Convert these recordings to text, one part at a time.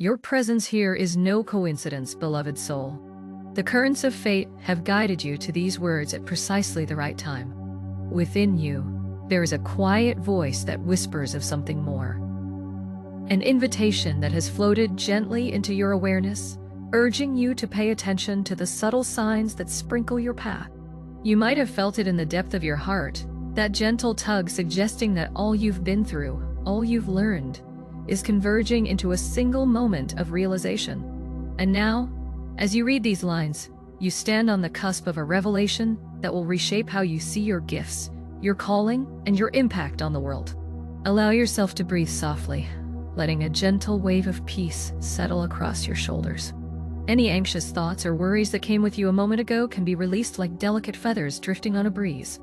Your presence here is no coincidence, beloved soul. The currents of fate have guided you to these words at precisely the right time. Within you, there is a quiet voice that whispers of something more. An invitation that has floated gently into your awareness, urging you to pay attention to the subtle signs that sprinkle your path. You might have felt it in the depth of your heart, that gentle tug suggesting that all you've been through, all you've learned, is converging into a single moment of realization. And now, as you read these lines, you stand on the cusp of a revelation that will reshape how you see your gifts, your calling, and your impact on the world. Allow yourself to breathe softly, letting a gentle wave of peace settle across your shoulders. Any anxious thoughts or worries that came with you a moment ago can be released like delicate feathers drifting on a breeze.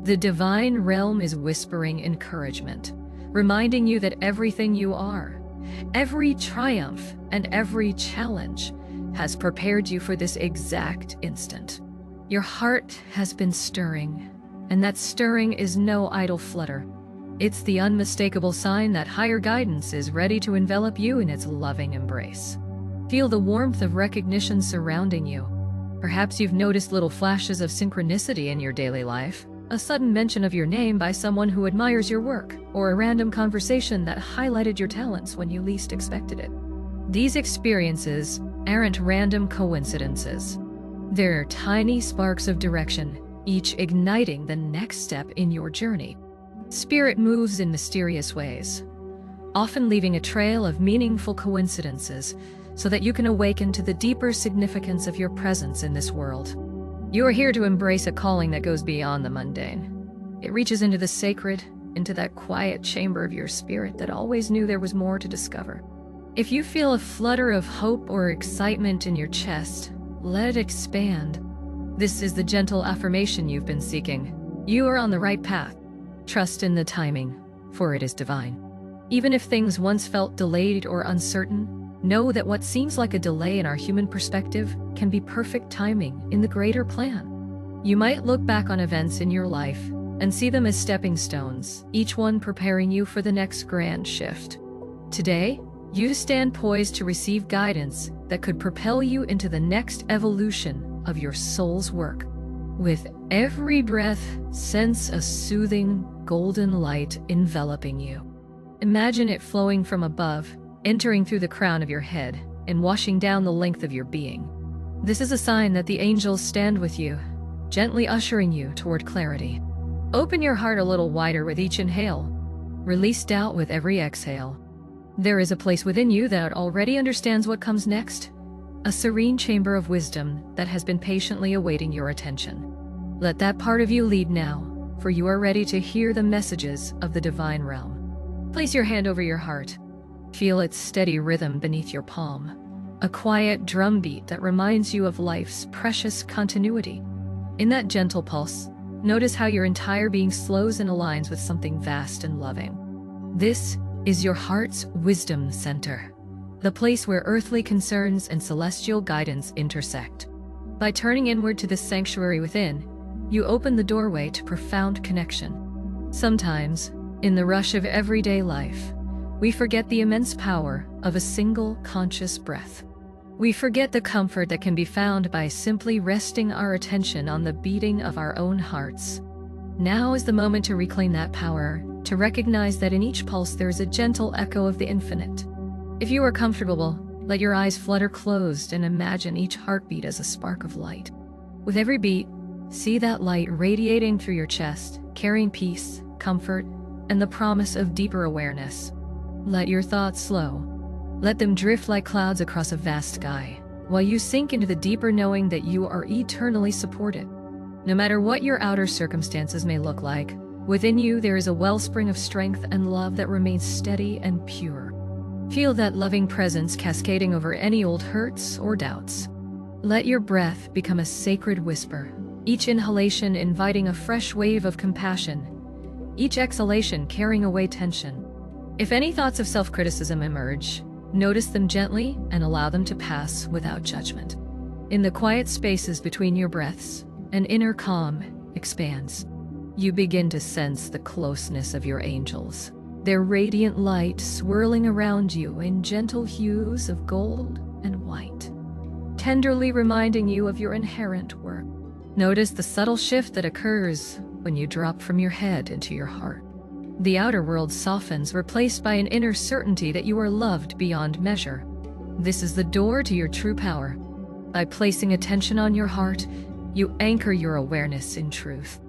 The divine realm is whispering encouragement, reminding you that everything you are, every triumph, and every challenge has prepared you for this exact instant. Your heart has been stirring, and that stirring is no idle flutter. It's the unmistakable sign that higher guidance is ready to envelop you in its loving embrace. Feel the warmth of recognition surrounding you. Perhaps you've noticed little flashes of synchronicity in your daily life, a sudden mention of your name by someone who admires your work, or a random conversation that highlighted your talents when you least expected it. These experiences aren't random coincidences. They're tiny sparks of direction, each igniting the next step in your journey. Spirit moves in mysterious ways, often leaving a trail of meaningful coincidences so that you can awaken to the deeper significance of your presence in this world. You are here to embrace a calling that goes beyond the mundane. It reaches into the sacred, into that quiet chamber of your spirit that always knew there was more to discover. If you feel a flutter of hope or excitement in your chest, let it expand. This is the gentle affirmation you've been seeking. You are on the right path. Trust in the timing, for it is divine. Even if things once felt delayed or uncertain, know that what seems like a delay in our human perspective can be perfect timing in the greater plan. You might look back on events in your life and see them as stepping stones, each one preparing you for the next grand shift. Today, you stand poised to receive guidance that could propel you into the next evolution of your soul's work. With every breath, sense a soothing, golden light enveloping you. Imagine it flowing from above, entering through the crown of your head, and washing down the length of your being. This is a sign that the angels stand with you, gently ushering you toward clarity. Open your heart a little wider with each inhale. Release doubt with every exhale. There is a place within you that already understands what comes next, a serene chamber of wisdom that has been patiently awaiting your attention. Let that part of you lead now, for you are ready to hear the messages of the divine realm. Place your hand over your heart. Feel its steady rhythm beneath your palm, a quiet drumbeat that reminds you of life's precious continuity. In that gentle pulse, notice how your entire being slows and aligns with something vast and loving. This is your heart's wisdom center, the place where earthly concerns and celestial guidance intersect. By turning inward to this sanctuary within, you open the doorway to profound connection. Sometimes, in the rush of everyday life, we forget the immense power of a single conscious breath. We forget the comfort that can be found by simply resting our attention on the beating of our own hearts. Now is the moment to reclaim that power, to recognize that in each pulse there is a gentle echo of the infinite. If you are comfortable, let your eyes flutter closed and imagine each heartbeat as a spark of light. With every beat, see that light radiating through your chest, carrying peace, comfort, and the promise of deeper awareness. Let your thoughts slow. Let them drift like clouds across a vast sky, while you sink into the deeper knowing that you are eternally supported. No matter what your outer circumstances may look like, within you there is a wellspring of strength and love that remains steady and pure. Feel that loving presence cascading over any old hurts or doubts. Let your breath become a sacred whisper, each inhalation inviting a fresh wave of compassion, each exhalation carrying away tension. If any thoughts of self-criticism emerge, notice them gently and allow them to pass without judgment. In the quiet spaces between your breaths, an inner calm expands. You begin to sense the closeness of your angels, their radiant light swirling around you in gentle hues of gold and white, tenderly reminding you of your inherent worth. Notice the subtle shift that occurs when you drop from your head into your heart. The outer world softens, replaced by an inner certainty that you are loved beyond measure. This is the door to your true power. By placing attention on your heart, you anchor your awareness in truth.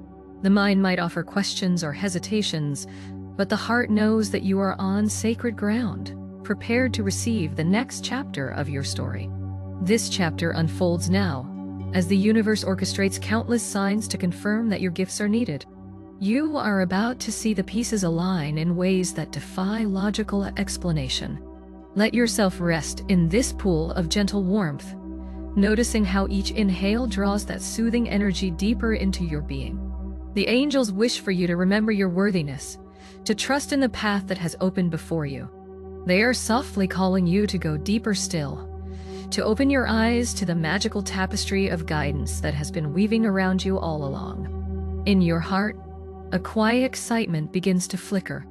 The mind might offer questions or hesitations, but the heart knows that you are on sacred ground, prepared to receive the next chapter of your story. This chapter unfolds now, as the universe orchestrates countless signs to confirm that your gifts are needed. You are about to see the pieces align in ways that defy logical explanation. Let yourself rest in this pool of gentle warmth, noticing how each inhale draws that soothing energy deeper into your being. The angels wish for you to remember your worthiness, to trust in the path that has opened before you. They are softly calling you to go deeper still, to open your eyes to the magical tapestry of guidance that has been weaving around you all along. In your heart, a quiet excitement begins to flicker.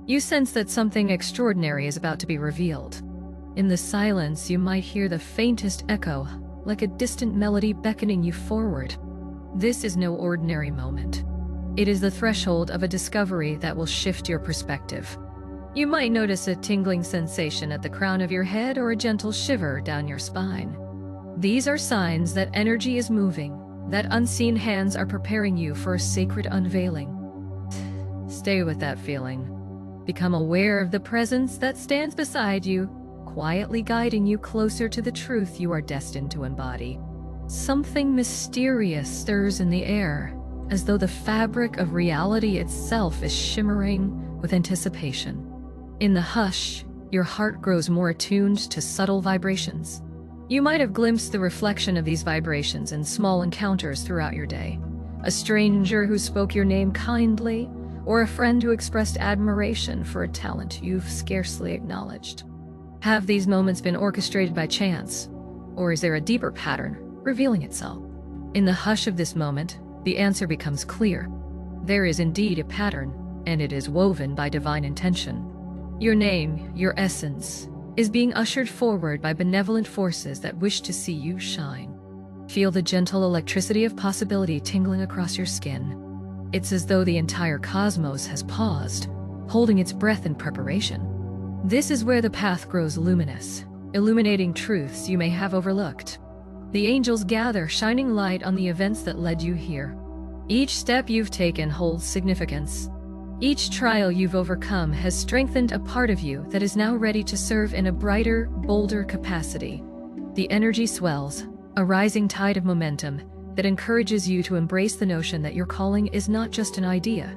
You sense that something extraordinary is about to be revealed. In the silence, you might hear the faintest echo, like a distant melody beckoning you forward. This is no ordinary moment. It is the threshold of a discovery that will shift your perspective. You might notice a tingling sensation at the crown of your head or a gentle shiver down your spine. These are signs that energy is moving, that unseen hands are preparing you for a sacred unveiling. Stay with that feeling. Become aware of the presence that stands beside you, quietly guiding you closer to the truth you are destined to embody. Something mysterious stirs in the air, as though the fabric of reality itself is shimmering with anticipation. In the hush, your heart grows more attuned to subtle vibrations. You might have glimpsed the reflection of these vibrations in small encounters throughout your day. A stranger who spoke your name kindly, or a friend who expressed admiration for a talent you've scarcely acknowledged. Have these moments been orchestrated by chance, or is there a deeper pattern revealing itself? In the hush of this moment, the answer becomes clear. There is indeed a pattern, and it is woven by divine intention. Your name, your essence, is being ushered forward by benevolent forces that wish to see you shine. Feel the gentle electricity of possibility tingling across your skin. It's as though the entire cosmos has paused, holding its breath in preparation. This is where the path grows luminous, illuminating truths you may have overlooked. The angels gather, shining light on the events that led you here. Each step you've taken holds significance. Each trial you've overcome has strengthened a part of you that is now ready to serve in a brighter, bolder capacity. The energy swells, a rising tide of momentum that encourages you to embrace the notion that your calling is not just an idea.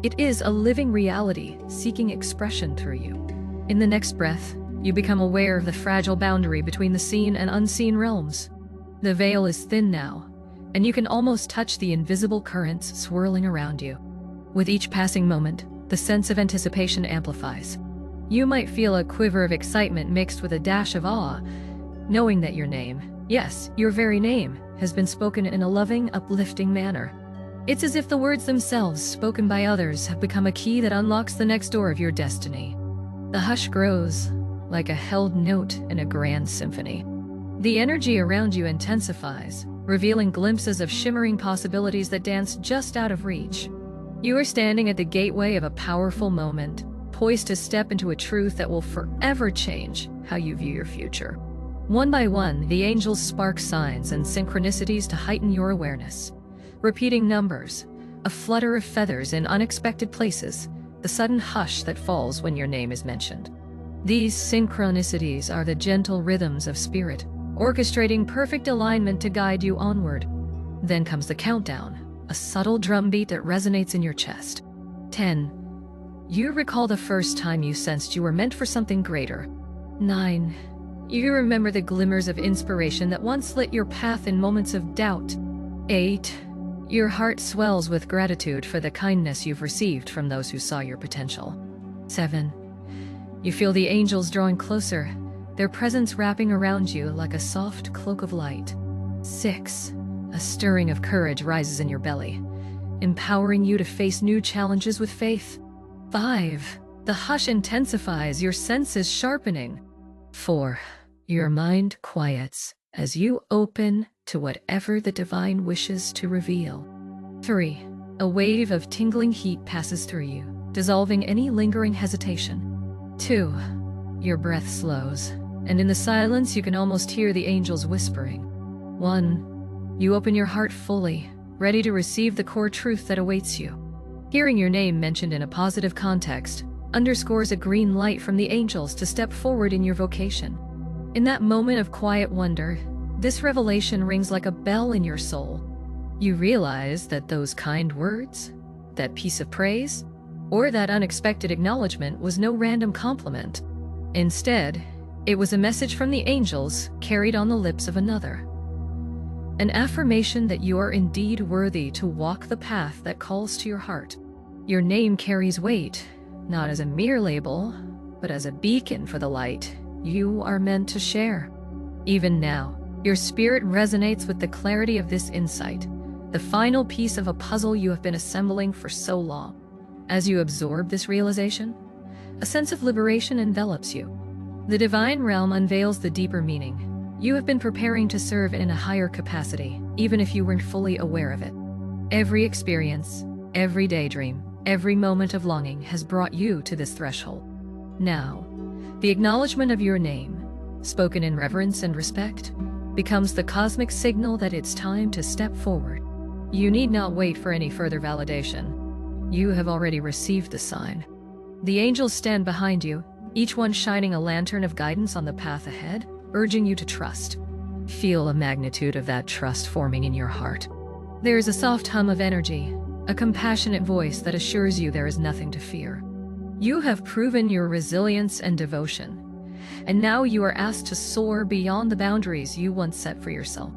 It is a living reality seeking expression through you. In the next breath, you become aware of the fragile boundary between the seen and unseen realms. The veil is thin now, and you can almost touch the invisible currents swirling around you. With each passing moment, the sense of anticipation amplifies. You might feel a quiver of excitement mixed with a dash of awe, knowing that your name, yes, your very name, has been spoken in a loving, uplifting manner. It's as if the words themselves, spoken by others, have become a key that unlocks the next door of your destiny. The hush grows, like a held note in a grand symphony. The energy around you intensifies, revealing glimpses of shimmering possibilities that dance just out of reach. You are standing at the gateway of a powerful moment, poised to step into a truth that will forever change how you view your future. One by one, the angels spark signs and synchronicities to heighten your awareness. Repeating numbers, a flutter of feathers in unexpected places, the sudden hush that falls when your name is mentioned. These synchronicities are the gentle rhythms of spirit, orchestrating perfect alignment to guide you onward. Then comes the countdown, a subtle drumbeat that resonates in your chest. 10. You recall the first time you sensed you were meant for something greater. 9. You remember the glimmers of inspiration that once lit your path in moments of doubt. 8. Your heart swells with gratitude for the kindness you've received from those who saw your potential. 7. You feel the angels drawing closer, their presence wrapping around you like a soft cloak of light. 6. A stirring of courage rises in your belly, empowering you to face new challenges with faith. 5. The hush intensifies, your senses sharpening. 4. Your mind quiets as you open to whatever the divine wishes to reveal. 3. A wave of tingling heat passes through you, dissolving any lingering hesitation. 2. Your breath slows, and in the silence you can almost hear the angels whispering. 1. You open your heart fully, ready to receive the core truth that awaits you. Hearing your name mentioned in a positive context underscores a green light from the angels to step forward in your vocation. In that moment of quiet wonder, this revelation rings like a bell in your soul. You realize that those kind words, that piece of praise, or that unexpected acknowledgement was no random compliment. Instead, it was a message from the angels carried on the lips of another. An affirmation that you are indeed worthy to walk the path that calls to your heart. Your name carries weight, not as a mere label, but as a beacon for the light you are meant to share. Even now, your spirit resonates with the clarity of this insight, the final piece of a puzzle you have been assembling for so long. As you absorb this realization, a sense of liberation envelops you. The divine realm unveils the deeper meaning. You have been preparing to serve in a higher capacity, even if you weren't fully aware of it. Every experience, every daydream, every moment of longing has brought you to this threshold. Now, the acknowledgement of your name, spoken in reverence and respect, becomes the cosmic signal that it's time to step forward. You need not wait for any further validation. You have already received the sign. The angels stand behind you, each one shining a lantern of guidance on the path ahead, urging you to trust. Feel the magnitude of that trust forming in your heart. There is a soft hum of energy, a compassionate voice that assures you there is nothing to fear. You have proven your resilience and devotion, and now you are asked to soar beyond the boundaries you once set for yourself.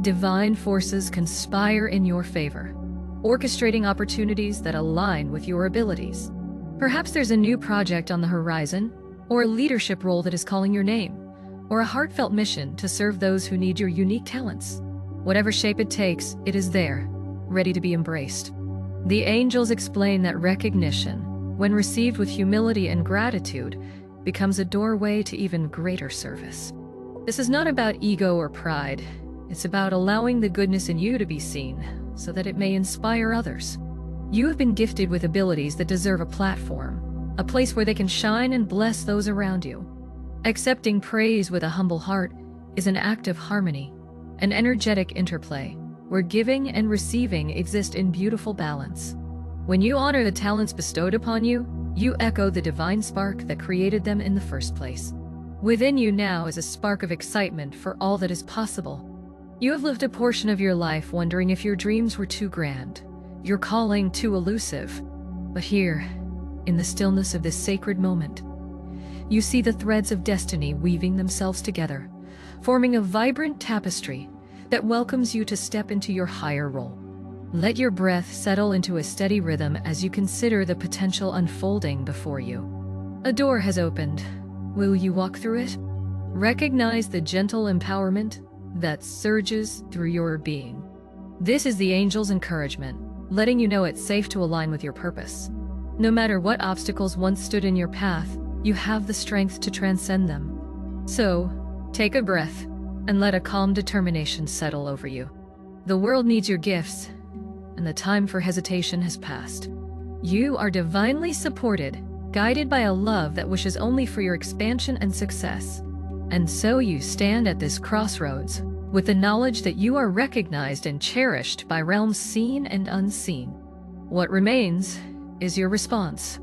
Divine forces conspire in your favor, orchestrating opportunities that align with your abilities. Perhaps there's a new project on the horizon, or a leadership role that is calling your name, or a heartfelt mission to serve those who need your unique talents. Whatever shape it takes, it is there, ready to be embraced. The angels explain that recognition, when received with humility and gratitude, becomes a doorway to even greater service. This is not about ego or pride. It's about allowing the goodness in you to be seen, so that it may inspire others. You have been gifted with abilities that deserve a platform, a place where they can shine and bless those around you. Accepting praise with a humble heart is an act of harmony, an energetic interplay, where giving and receiving exist in beautiful balance. When you honor the talents bestowed upon you, you echo the divine spark that created them in the first place. Within you now is a spark of excitement for all that is possible. You have lived a portion of your life wondering if your dreams were too grand, your calling too elusive. But here, in the stillness of this sacred moment, you see the threads of destiny weaving themselves together, forming a vibrant tapestry that welcomes you to step into your higher role. Let your breath settle into a steady rhythm as you consider the potential unfolding before you. A door has opened. Will you walk through it? Recognize the gentle empowerment that surges through your being. This is the angel's encouragement, letting you know it's safe to align with your purpose. No matter what obstacles once stood in your path, you have the strength to transcend them. So, take a breath and let a calm determination settle over you. The world needs your gifts, and the time for hesitation has passed. You are divinely supported, guided by a love that wishes only for your expansion and success. And so you stand at this crossroads, with the knowledge that you are recognized and cherished by realms seen and unseen. What remains is your response.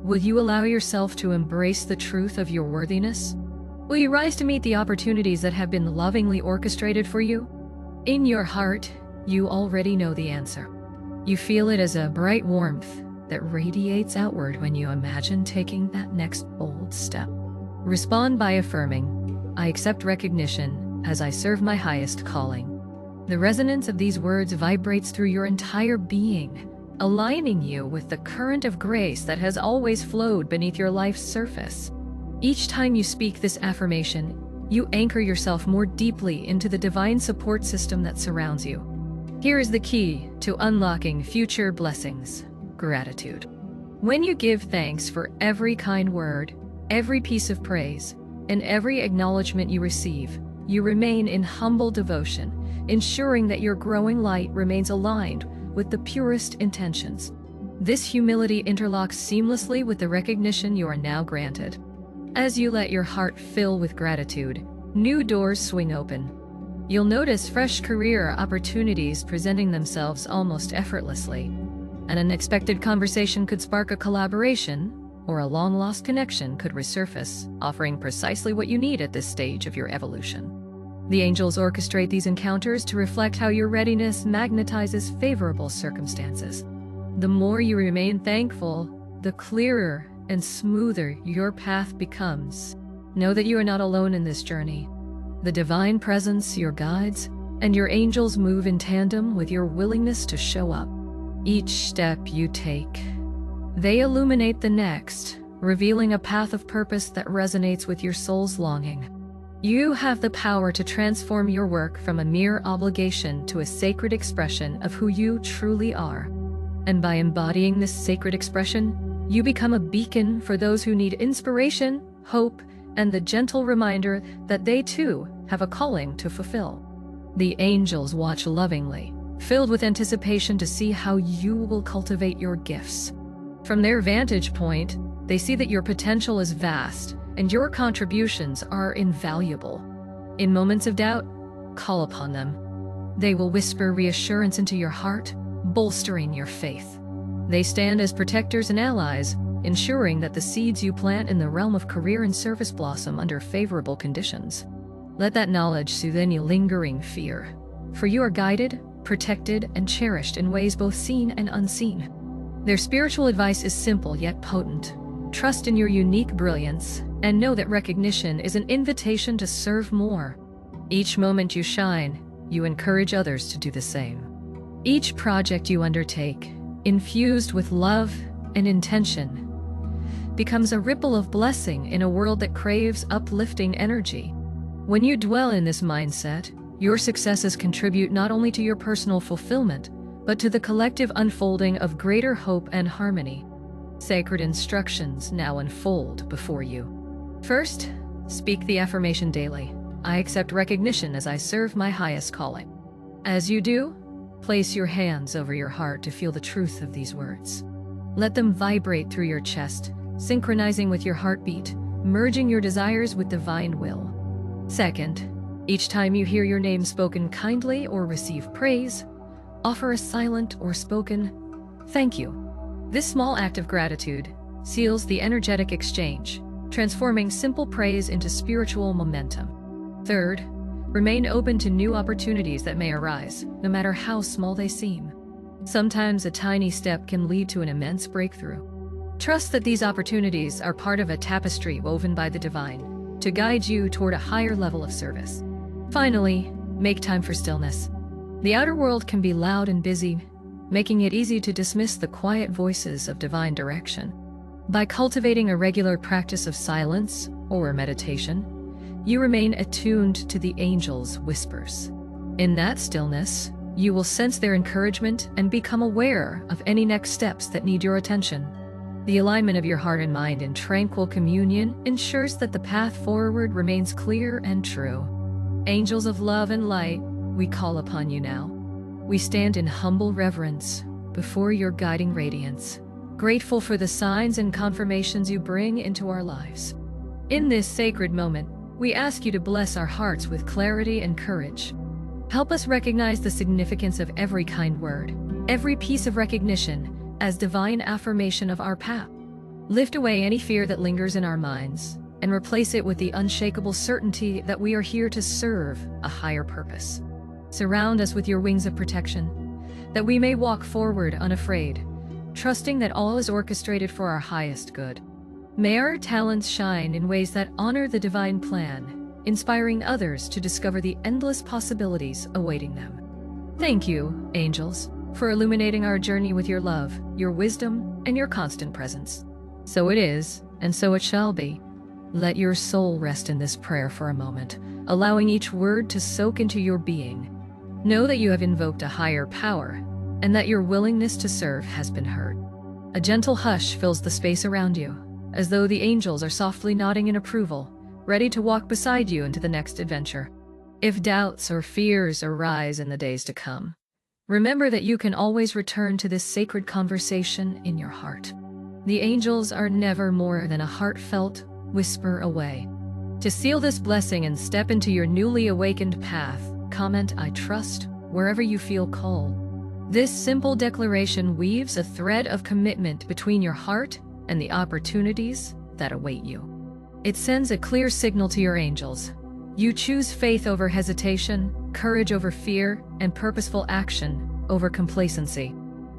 Will you allow yourself to embrace the truth of your worthiness? Will you rise to meet the opportunities that have been lovingly orchestrated for you? In your heart, you already know the answer. You feel it as a bright warmth that radiates outward when you imagine taking that next bold step. Respond by affirming, "I accept recognition as I serve my highest calling." The resonance of these words vibrates through your entire being, aligning you with the current of grace that has always flowed beneath your life's surface. Each time you speak this affirmation, you anchor yourself more deeply into the divine support system that surrounds you. Here is the key to unlocking future blessings: gratitude. When you give thanks for every kind word, every piece of praise, and every acknowledgement you receive, you remain in humble devotion, ensuring that your growing light remains aligned with the purest intentions. This humility interlocks seamlessly with the recognition you are now granted. As you let your heart fill with gratitude, new doors swing open. You'll notice fresh career opportunities presenting themselves almost effortlessly. An unexpected conversation could spark a collaboration, or a long-lost connection could resurface, offering precisely what you need at this stage of your evolution. The angels orchestrate these encounters to reflect how your readiness magnetizes favorable circumstances. The more you remain thankful, the clearer and smoother your path becomes. Know that you are not alone in this journey. The divine presence, your guides, and your angels move in tandem with your willingness to show up. Each step you take, they illuminate the next, revealing a path of purpose that resonates with your soul's longing. You have the power to transform your work from a mere obligation to a sacred expression of who you truly are. And by embodying this sacred expression, you become a beacon for those who need inspiration, hope, and the gentle reminder that they too have a calling to fulfill. The angels watch lovingly, filled with anticipation to see how you will cultivate your gifts. From their vantage point, they see that your potential is vast and your contributions are invaluable. In moments of doubt, call upon them. They will whisper reassurance into your heart, bolstering your faith. They stand as protectors and allies, ensuring that the seeds you plant in the realm of career and service blossom under favorable conditions. Let that knowledge soothe any lingering fear, for you are guided, protected, and cherished in ways both seen and unseen. Their spiritual advice is simple yet potent. Trust in your unique brilliance, and know that recognition is an invitation to serve more. Each moment you shine, you encourage others to do the same. Each project you undertake, infused with love and intention, becomes a ripple of blessing in a world that craves uplifting energy. When you dwell in this mindset, your successes contribute not only to your personal fulfillment, but to the collective unfolding of greater hope and harmony. Sacred instructions now unfold before you. First, speak the affirmation daily. I accept recognition as I serve my highest calling. As you do, place your hands over your heart to feel the truth of these words. Let them vibrate through your chest, synchronizing with your heartbeat, merging your desires with divine will. Second, each time you hear your name spoken kindly or receive praise, offer a silent or spoken thank you. This small act of gratitude seals the energetic exchange, transforming simple praise into spiritual momentum. Third, remain open to new opportunities that may arise, no matter how small they seem. Sometimes a tiny step can lead to an immense breakthrough. Trust that these opportunities are part of a tapestry woven by the divine to guide you toward a higher level of service. Finally, make time for stillness. The outer world can be loud and busy, making it easy to dismiss the quiet voices of divine direction. By cultivating a regular practice of silence or meditation, you remain attuned to the angels' whispers. In that stillness, you will sense their encouragement and become aware of any next steps that need your attention. The alignment of your heart and mind in tranquil communion ensures that the path forward remains clear and true. Angels of love and light, we call upon you now. We stand in humble reverence before your guiding radiance, grateful for the signs and confirmations you bring into our lives. In this sacred moment, we ask you to bless our hearts with clarity and courage. Help us recognize the significance of every kind word, every piece of recognition, as divine affirmation of our path. Lift away any fear that lingers in our minds, and replace it with the unshakable certainty that we are here to serve a higher purpose. Surround us with your wings of protection, that we may walk forward unafraid, trusting that all is orchestrated for our highest good. May our talents shine in ways that honor the divine plan, inspiring others to discover the endless possibilities awaiting them. Thank you, angels, for illuminating our journey with your love, your wisdom, and your constant presence. So it is, and so it shall be. Let your soul rest in this prayer for a moment, allowing each word to soak into your being. Know that you have invoked a higher power, and that your willingness to serve has been heard. A gentle hush fills the space around you, as though the angels are softly nodding in approval, ready to walk beside you into the next adventure. If doubts or fears arise in the days to come, remember that you can always return to this sacred conversation in your heart. The angels are never more than a heartfelt whisper away. To seal this blessing and step into your newly awakened path, comment "I trust" wherever you feel called. This simple declaration weaves a thread of commitment between your heart and the opportunities that await you. It sends a clear signal to your angels. You choose faith over hesitation, courage over fear, and purposeful action over complacency.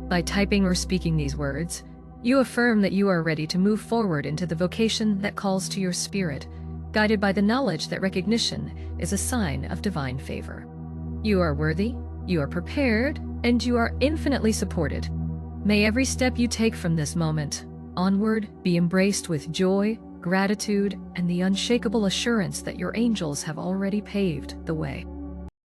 By typing or speaking these words, you affirm that you are ready to move forward into the vocation that calls to your spirit, guided by the knowledge that recognition is a sign of divine favor. You are worthy, you are prepared, and you are infinitely supported. May every step you take from this moment onward be embraced with joy, gratitude, and the unshakable assurance that your angels have already paved the way.